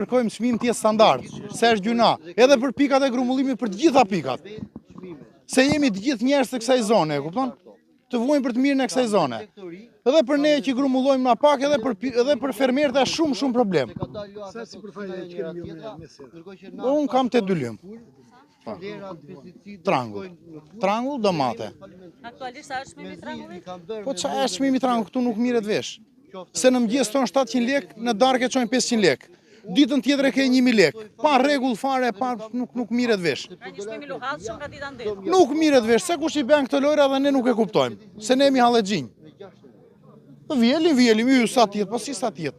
Kërkojmë çmim të jetë standard, se është gjuna, edhe për pikat e grumbullimit për të gjitha pikat. Se jemi të gjithë njerëz të kësaj zone, e kupton? Të vuajmë për të mirën e kësaj zone. Edhe për ne që grumbullojmë na pak, edhe për fermerët është shumë problem. Sa sipërfaqe kemi me Unë kam 8 lymë. Trangull, domate. Aktualisht sa është çmimi i trangullit? Po çfarë është çmimi i trangull këtu nuk mirret vesh. Se në mëngjes ton 700 lekë, në darkë e çojmë 500 lekë. Ditën tjetër e ke 1000 lekë. Pa rregull fare, nuk mirret vesh. Pra një çmim i luhatshëm nga dita ndër. Nuk mirret vesh, se kush i bën këto lojra dhe ne nuk e kuptojmë. Se ne jemi hallexhinj. Vjelim, sa tjetë, po si sa tjetë.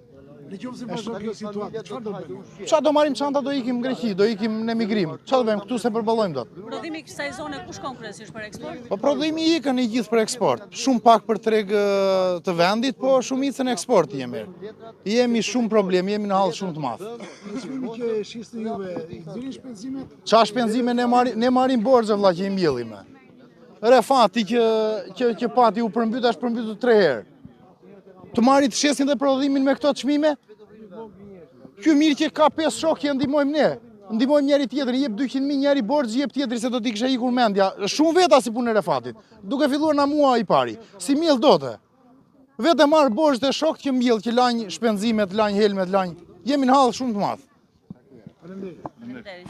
Në qoftë se vazhdon kjo situatë, çfarë do bëjmë? Çfarë do marrim çanta, do ikim në Greqi, do ikim në emigrim. Çfarë do bëjmë këtu se përballojmë dot? Prodhimi i kësaj zone ku shkon kryesisht për eksport? Po prodhimi ikën i gjithë për eksport. Shumë pak për treg të vendit, po shumicën eksport jemi. Jemi shumë problem, jemi në hall shumë të madh. Çmimi që shisni juve, i nxjerrin shpenzimet? Çfarë shpenzime ne marrim borxhe vëlla që i mbjellim. Refati që pati u përmbyt, është përmbytur 3 herë. Të marrit shesin dhe prodhimin me këto çmime? Ky mirë që ka 5 shokë ndihmojmë ne. Ndihmojmë njëri tjetrin, jep 200.000 njëri borxh, jep tjetri se do t'i kisha ikur mendja. Shumë veta si punë e refatit. Duke filluar na mua i pari. Si miell dote. Vetë marr borxh dhe shokët që mbjell, që lajn shpenzimet, lajn helmet, lajn. Jemi në hall shumë të madh. Faleminderit. Faleminderit.